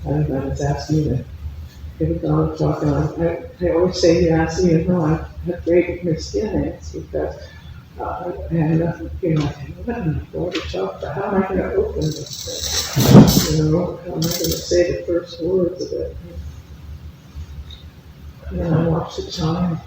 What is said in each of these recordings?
Everybody's asked me to give a dog talk, and I always say, you ask me, and no, I have great misgivings because I had nothing, what am I going to talk about? How am I going to open this thing? How am I going to say the first words of it? And then I watch the time.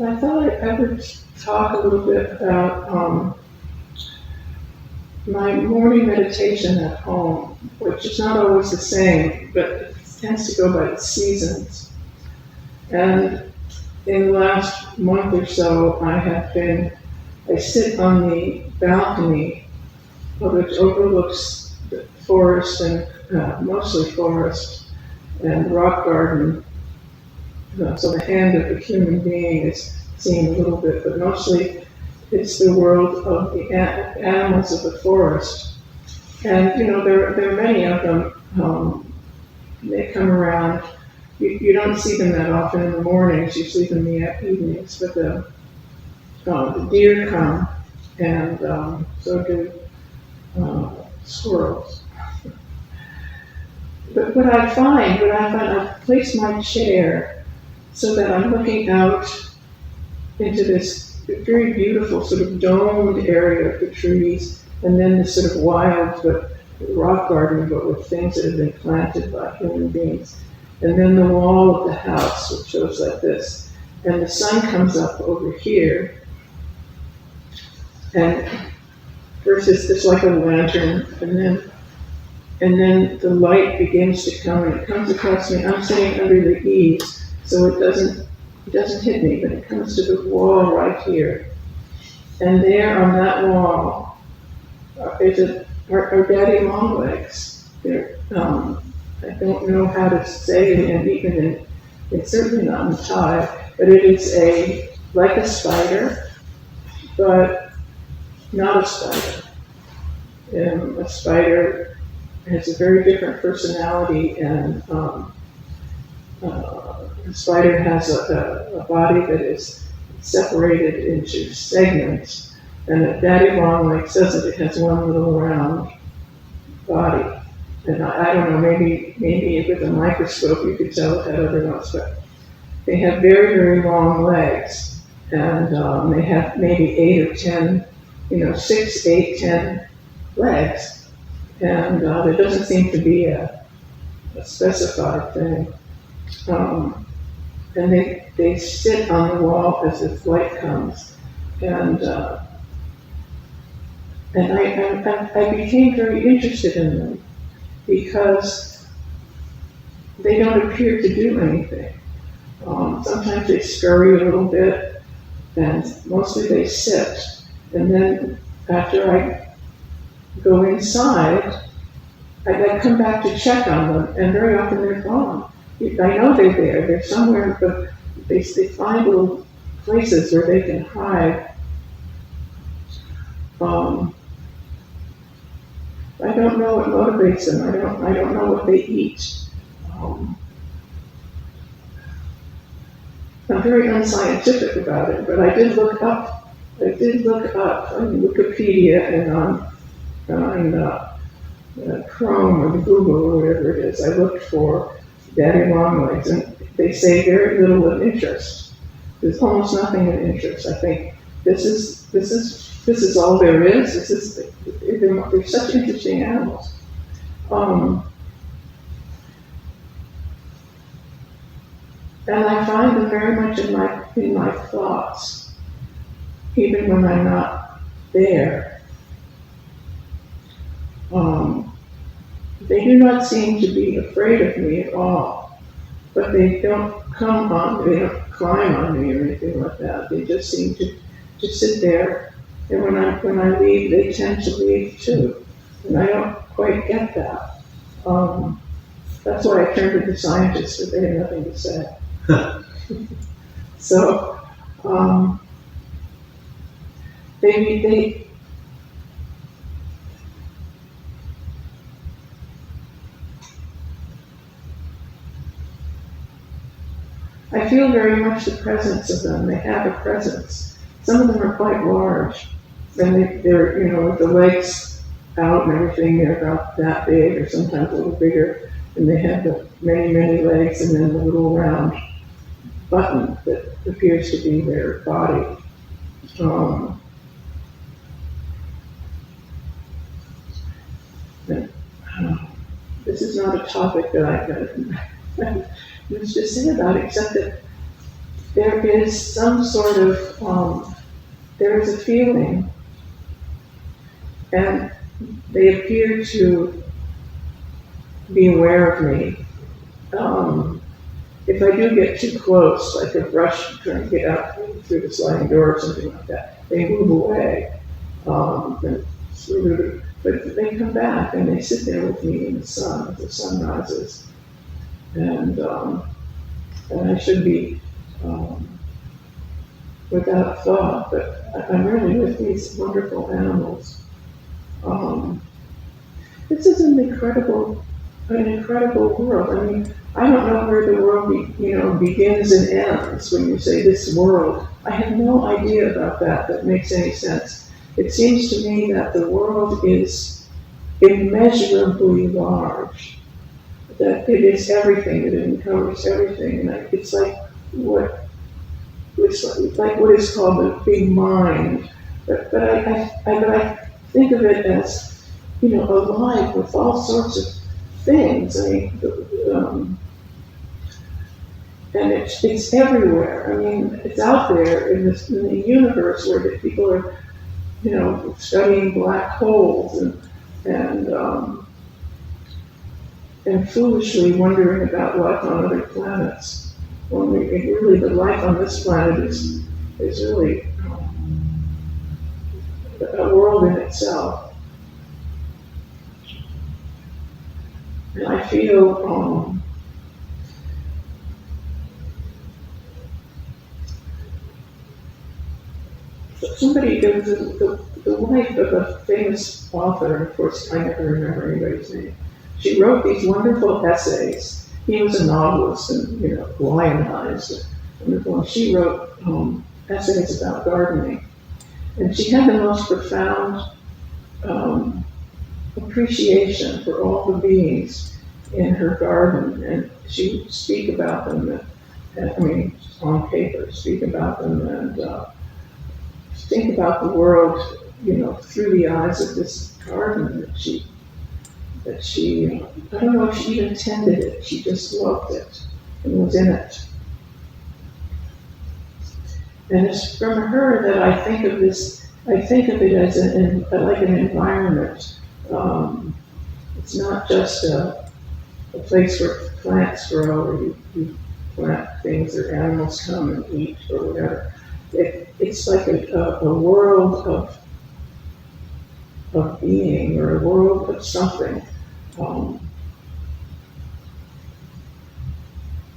I thought I would talk a little bit about my morning meditation at home, which is not always the same, but it tends to go by seasons. And in the last month or so, I sit on the balcony, which overlooks the forest and mostly forest and rock garden. So the hand of the human being is seen a little bit, but mostly it's the world of the animals of the forest. And, there are many of them. They come around. You don't see them that often in the mornings, you see them in the evenings, but the deer come, and so do squirrels. But what I find, I've placed my chair so that I'm looking out into this very beautiful sort of domed area of the trees, and then this sort of wild but rock garden, but with things that have been planted by human beings. And then the wall of the house, which shows like this. And the sun comes up over here, and first it's like a lantern, and then the light begins to come, and it comes across me. I'm sitting under the eaves, so it doesn't hit me, but it comes to the wall right here. And there on that wall are daddy longlegs. I don't know how to say it, and even it's certainly not in Thai, but it is like a spider, but not a spider. A spider has a very different personality, and the spider has a body that is separated into segments, and that daddy longleg says that it has one little round body. And I don't know, maybe with a microscope you could tell it had other ones, but they have very, very long legs, and they have maybe 8 or 10, 6, 8, 10 legs, and there doesn't seem to be a specified thing. And they sit on the wall as if light comes, and I became very interested in them because they don't appear to do anything. Sometimes they scurry a little bit, and mostly they sit. And then after I go inside, I come back to check on them, and very often they're gone. I know they're there. They're somewhere, but they find little places where they can hide. I don't know what motivates them. I don't know what they eat. I'm very unscientific about it, but I did look up on Wikipedia and on Chrome or Google or whatever it is. I looked for daddy longlegs, and they say very little of interest. There's almost nothing of interest. I think this is all there is. They're such interesting animals. And I find them very much in my thoughts, even when I'm not there. They do not seem to be afraid of me at all, but they don't come on me, they don't climb on me or anything like that. They just seem to sit there, and when I leave, they tend to leave too. And I don't quite get that. That's why I turned to the scientists, but they had nothing to say. So, they I feel very much the presence of them. They have a presence. Some of them are quite large. And they're, with the legs out and everything, they're about that big or sometimes a little bigger. And they have the many, many legs and then the little round button that appears to be their body. This is not a topic that I can much to say about, except that there is some sort of, there is a feeling, and they appear to be aware of me. If I do get too close, like a brush trying to get out through the sliding door or something like that, they move away. But they come back and they sit there with me in the sun as the sun rises. And I should be without thought, but I'm really with these wonderful animals. This is an incredible world. I mean, I don't know where the world begins and ends when you say this world. I have no idea about that makes any sense. It seems to me that the world is immeasurably large, that it is everything, that it encovers everything. And it's like what is called the big mind. But I think of it as, alive with all sorts of things. I mean, and it's everywhere. I mean, it's out there in the universe where the people are, studying black holes and foolishly wondering about life on other planets. When really the life on this planet is really a world in itself. And I feel somebody, the wife of a famous author, of course I never remember anybody's name, she wrote these wonderful essays. He was a novelist and, lionized. And she wrote essays about gardening. And she had the most profound appreciation for all the beings in her garden. And she would speak about them, on paper, speak about them and think about the world, through the eyes of this garden that she, I don't know if she even tended it, she just loved it and was in it. And it's from her that I think of it as like an environment. It's not just a place where plants grow or you plant things or animals come and eat or whatever. It's like a world of being or a world of something.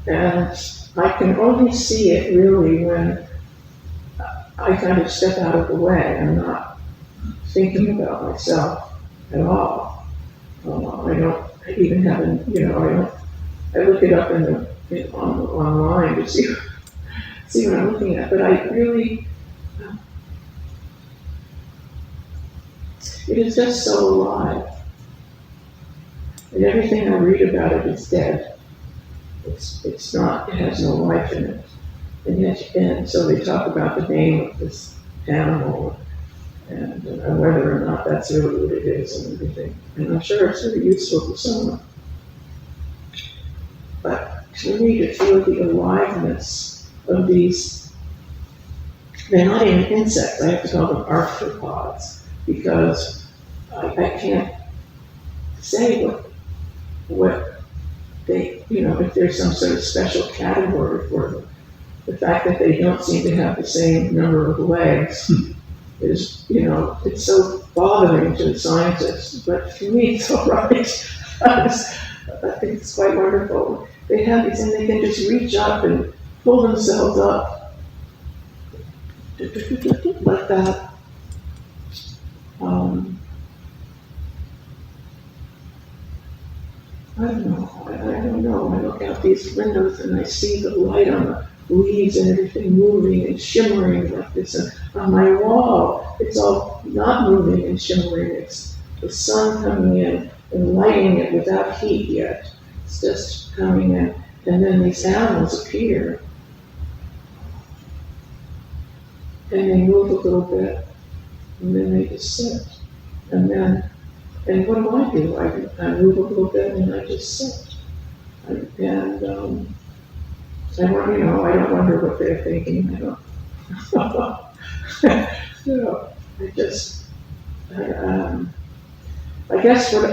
And I can only see it really when I kind of step out of the way. I'm not thinking about myself at all. I don't even have I look it up online to see what I'm looking at, but I really, it is just so alive. And everything I read about it is dead. It's not, it has no life in it. And so they talk about the name of this animal and whether or not that's really what it is and everything. And I'm sure it's very useful to someone. But to me, to feel the aliveness of these, they're not even insects, I have to call them arthropods, because I can't say what they, if there's some sort of special category for them. The fact that they don't seem to have the same number of legs is, it's so bothering to the scientists, but to me it's all right. I think it's quite wonderful. They have these, and they can just reach up and pull themselves up like that. I don't know. I look out these windows and I see the light on the leaves and everything moving and shimmering like this. And on my wall, it's all not moving and shimmering. It's the sun coming in and lighting it without heat yet. It's just coming in. And then these animals appear. And they move a little bit. And then they just sit. And what do? I move a little bit and I just sit. I don't wonder what they're thinking. I don't. I guess what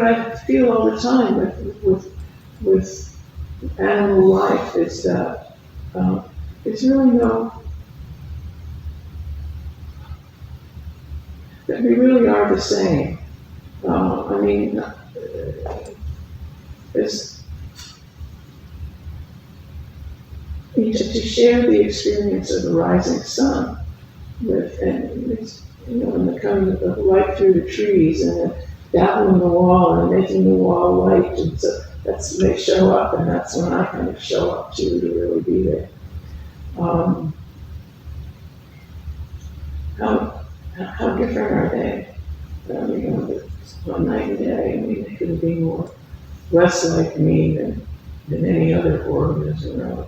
I feel all the time with animal life is that it's really that we really are the same. To share the experience of the rising sun and the coming of light through the trees and then dabbling the wall and making the wall light, and so that's when they show up, and that's when I kind of show up too, to really be there. How different are they? On night and day, they couldn't be less like me than any other organism.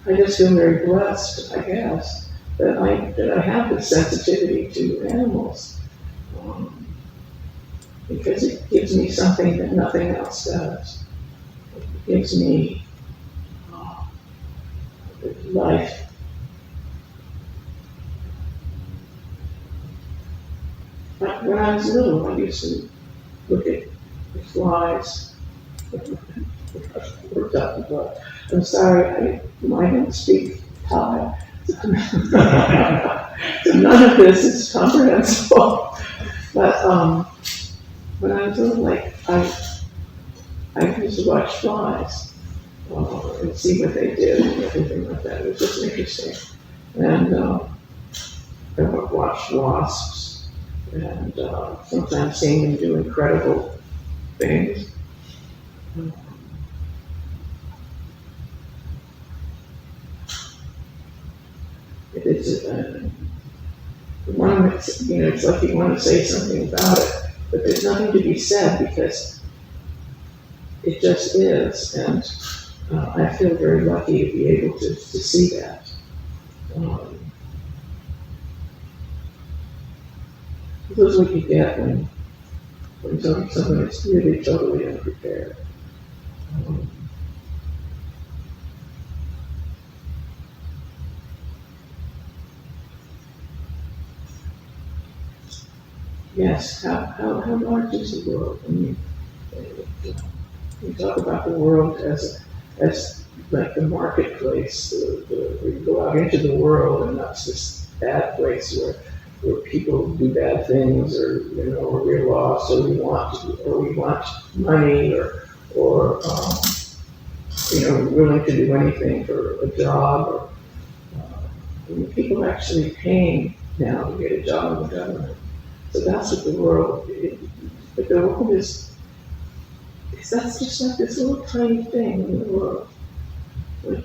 I just feel very blessed, I guess, that I have this sensitivity to animals, because it gives me something that nothing else does. It gives me life. When I was little, I used to look at the flies. I'm sorry, I don't speak Thai. So none of this is comprehensible. But when I was little, I used to watch flies and see what they did and everything like that. It was just interesting. And I watched wasps and sometimes seeing them do incredible things. It's it's like you want to say something about it, but there's nothing to be said because it just is, and I feel very lucky to be able to see that. This is what you get when someone is really totally unprepared. Yes, how large is the world? I mean, you talk about the world as like the marketplace. We go out into the world, and that's this bad place where people do bad things, or we're lost, or we want money, or willing to do anything for a job. Or people are actually paying now to get a job in the government. So that's what the world is. But the world that's just like this little tiny thing in the world. But,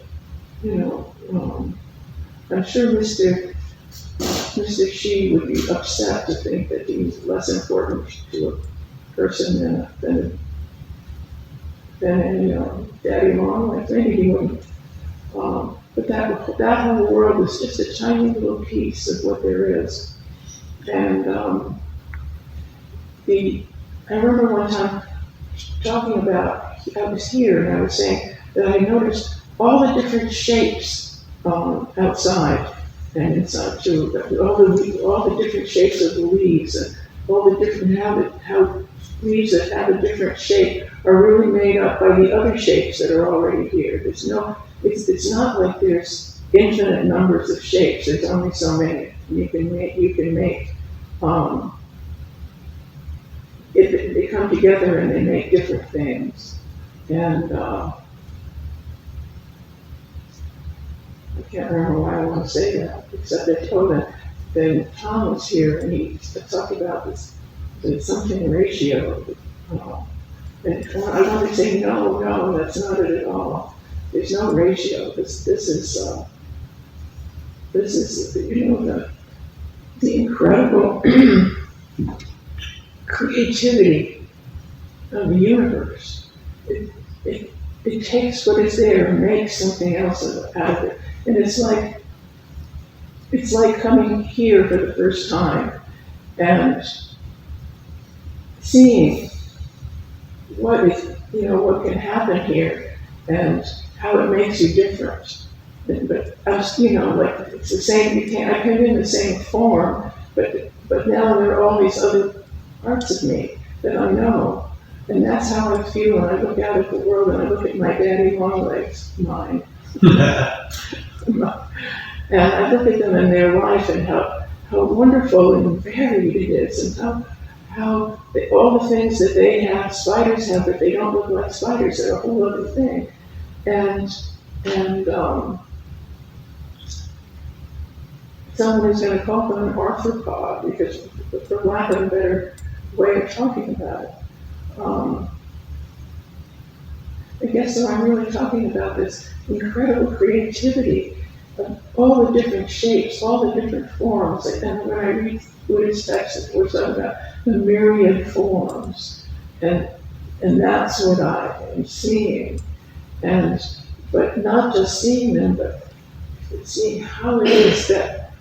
I'm sure Mr. Xi would be upset to think that he's less important to a person than Daddy Long. I think he wouldn't. But that whole world is just a tiny little piece of what there is. And I remember one time talking about, I was here and I was saying that I noticed all the different shapes outside and inside too. All the different shapes of the leaves, and all the different how leaves that have a different shape are really made up by the other shapes that are already here. It's not like there's infinite numbers of shapes. There's only so many. You can make. They come together and they make different things. And I can't remember why I want to say that, except I told him that Tom was here and he talked about this something ratio. And I want to say, no, that's not it at all. There's no ratio. This is the incredible creativity of the universe. It takes what is there and makes something else out of it. And it's like coming here for the first time and seeing what can happen here and how it makes you different. But it's the same. I came in the same form, but now there are all these other parts of me that I know, and that's how I feel when I look out at the world and I look at my daddy longlegs mind, and I look at them in their life and how wonderful and varied it is, and how all the things that they have, spiders have, but they don't look like spiders. They're a whole other thing, and someone is going to call them an arthropod because, for lack of a better way of talking about it. I guess so I'm really talking about this incredible creativity of all the different shapes, all the different forms. And when I read Buddhist texts, of course, I'm about the myriad forms. And that's what I am seeing. But not just seeing them, but seeing how it is that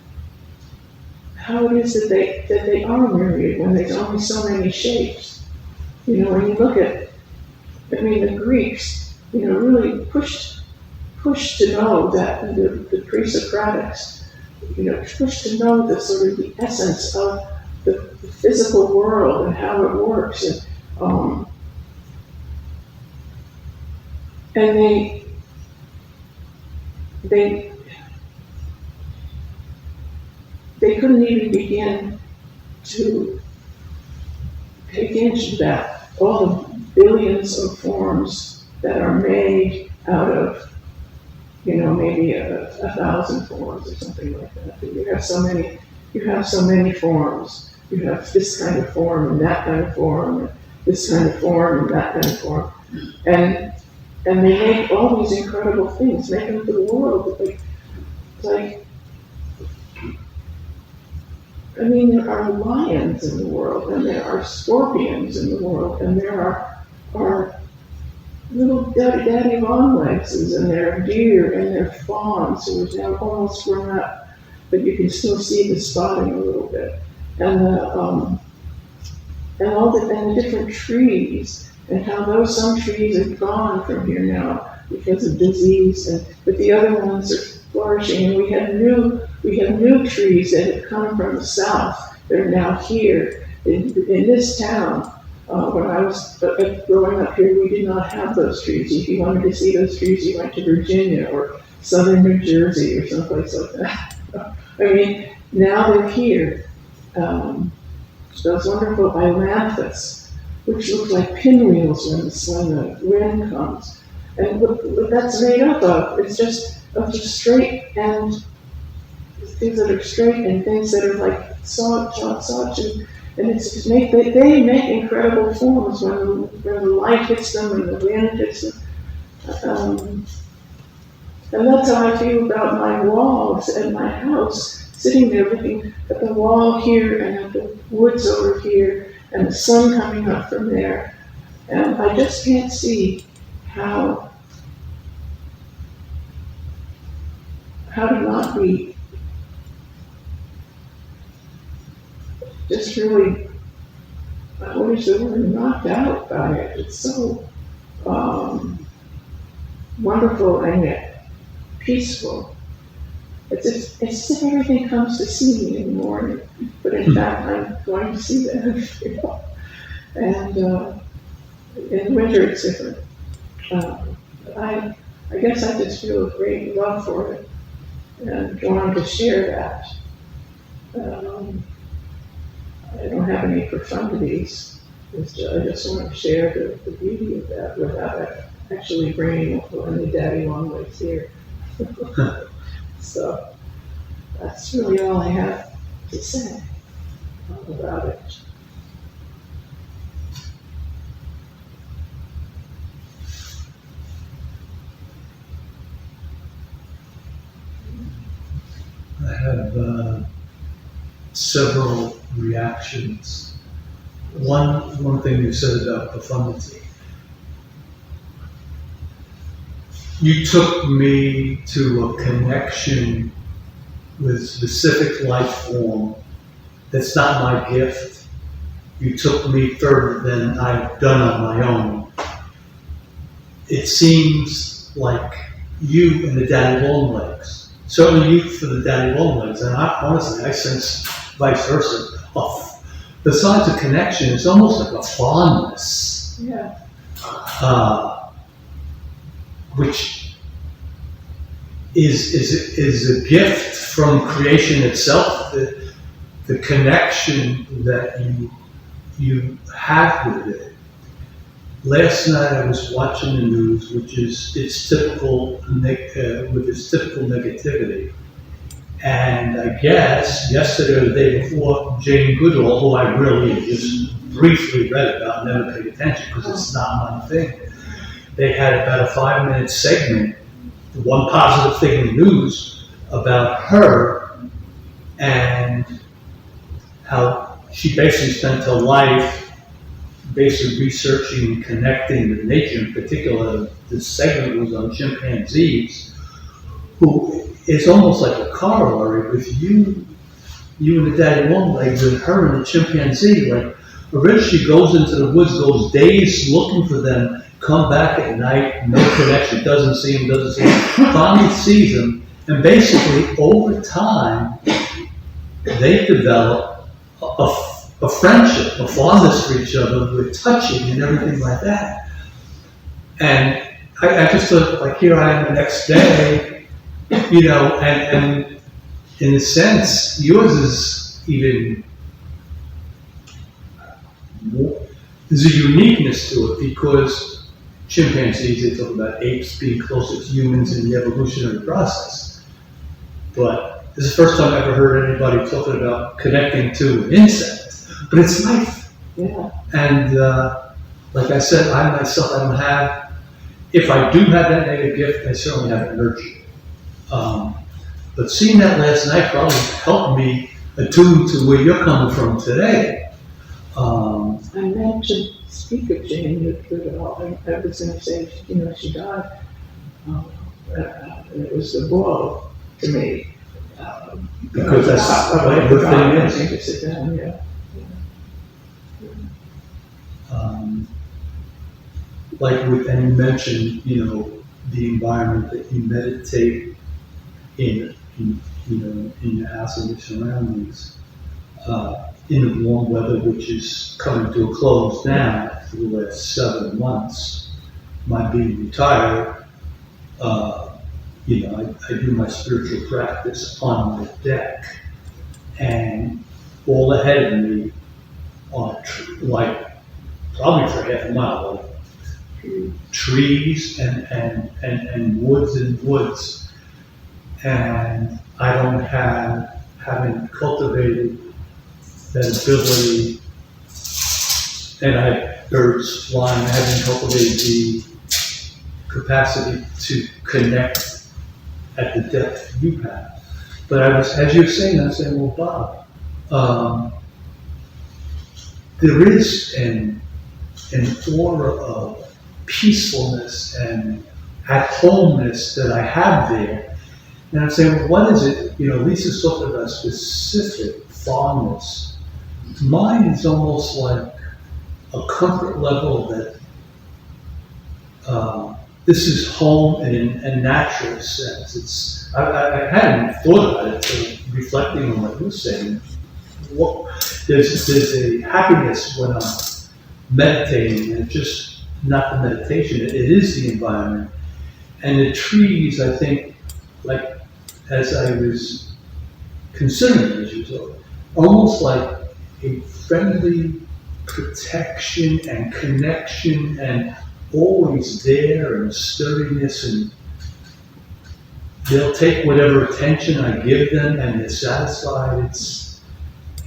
they are myriad when there's only so many shapes. When you look at, the Greeks, really pushed to know that the pre-Socratics, pushed to know the sort of the essence of the physical world and how it works, and they couldn't even begin to take into that all the billions of forms that are made out of, maybe a 1,000 forms or something like that. You have so many forms. You have this kind of form and that kind of form, and this kind of form and that kind of form, and they make all these incredible things, make them for the world. There are lions in the world, and there are scorpions in the world, and there are little daddy longlegses, and there are deer, and there are fawns who are now almost grown up, but you can still see the spotting a little bit, and the different trees, and how some trees are gone from here now because of disease, but the other ones are flourishing, and we have new trees that have come from the south that are now here in this town. When I was growing up here, we did not have those trees. If you wanted to see those trees, you went to Virginia or southern New Jersey or someplace like that. Now they're here. Those wonderful Aliveness, which look like pinwheels when the wind comes. And what that's made up of is just straight, and things that are straight and things that are like sawtooth. And they make incredible forms when the light hits them and the wind hits them. And that's how I feel about my walls and my house, sitting there looking at the wall here and at the woods over here and the sun coming up from there. And I just can't see how to not be just really, I wish they were knocked out by it. It's so wonderful and yet peaceful. It's as if everything comes to see me in the morning, but in fact I'm going to see them. And in winter it's different. I guess I just feel a great love for it and want to share that. I don't have any profundities. I just want to share the beauty of that without actually bringing any daddy long ways here. So that's really all I have to say about it. I have several reactions. One thing you said about profundity. You took me to a connection with specific life form that's not my gift. You took me further than I've done on my own. It seems like you and the daddy long legs. Certainly you for the daddy long legs, and honestly I sense vice versa. Besides a connection, it's almost like a fondness. Yeah. Which is a gift from creation itself. The connection that you have with it. Last night I was watching the news, which is its typical with its typical negativity, and I guess yesterday or the day before, Jane Goodall, who I really just briefly read about, never paid attention because it's not my thing. They had about a 5-minute segment, one positive thing in the news about her and how she basically spent her life basically researching and connecting with nature. In particular, this segment was on chimpanzees, who is almost like a corollary with you and the daddy long legs and her and the chimpanzee. Like, originally she goes into the woods, goes days looking for them, come back at night, no connection, doesn't see him, finally sees him, and basically over time, they develop a friendship, a fondness for each other, with touching and everything like that. And I just thought, like, here I am the next day, and in a sense, yours is even more, there's a uniqueness to it because chimpanzees, they talk about apes being closer to humans in the evolutionary process. But this is the first time I've ever heard anybody talking about connecting to an insect. But it's life. Yeah. And like I said, I myself, I don't have, if I do have that negative gift, I certainly haven't nurtured it. But seeing that last night probably helped me attune to where you're coming from today. I meant to speak of Jane Goodall. I was going to say, she died. It was a blow to me. Because that's what the thing is. To sit down, yeah. And you mentioned, the environment that you meditate in your house and your surroundings. In the warm weather, which is coming to a close now for the last 7 months, my being retired, I do my spiritual practice on the deck, and all ahead of me are probably for half a mile, trees and woods, and I haven't cultivated that ability, and I have birds flying. I haven't cultivated the capacity to connect at the depth you have. But as you were saying, I was saying, well, Bob, there is an aura of peacefulness and at-homeness that I have there. And I'm saying, well, what is it? Lisa's talking about specific fondness. Mine is almost like a comfort level that this is home in a natural sense. I hadn't thought about it until reflecting on what you're saying. There's a happiness when I'm meditating, and it's just not the meditation, it is the environment. And the trees, I think, like as I was considering as you talk, almost like a friendly protection and connection and always there and sturdiness, and they'll take whatever attention I give them and they're satisfied.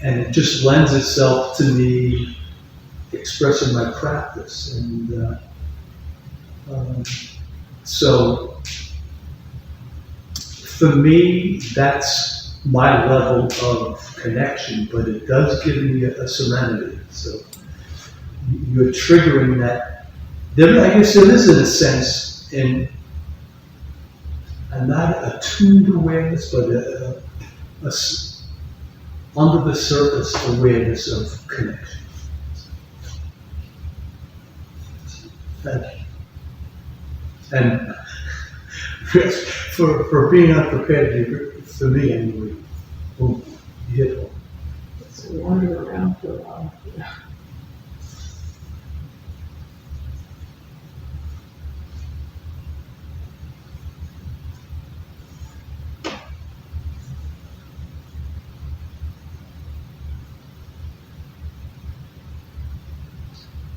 And it just lends itself to me expressing my practice. And so for me, that's my level of connection, but it does give me a serenity. So you're triggering that. I guess there is, in a sense, not attuned awareness, but under the surface awareness of connection. Thank you. And for being unprepared, for me anyway, boom, you hit home. So wander around for a while.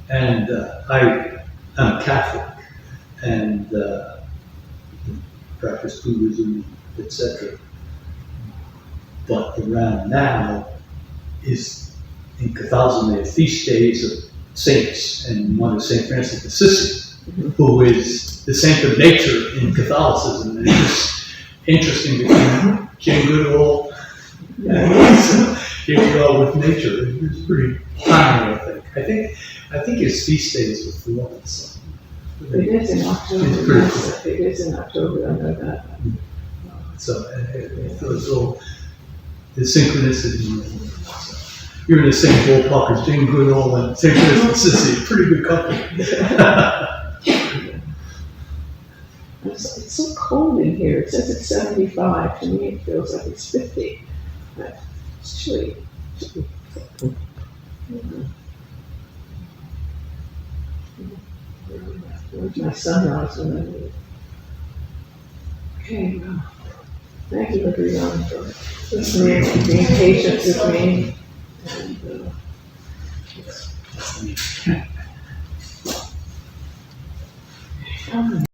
And I am Catholic and practice Buddhism, etc. But around now is in Catholicism, they have feast days of saints, and one is Saint Francis of Assisi, who is the saint of nature in Catholicism. And it's interesting because Jane Goodall came to go with nature. It's pretty timely, I think. I think his feast day is before it. So. It is in October. It's pretty cool. It is in October, I know that. So it's all the synchronicity. So you're in the same ballpark as Jane Goodall and St. Francis of Assisi. Pretty good company. It's so cold in here. It says it's 75. To me, it feels like it's 50. But it's chilly. Where's my sunrise when I leave? Okay, well, thank you everyone for listening and being patient with me. And,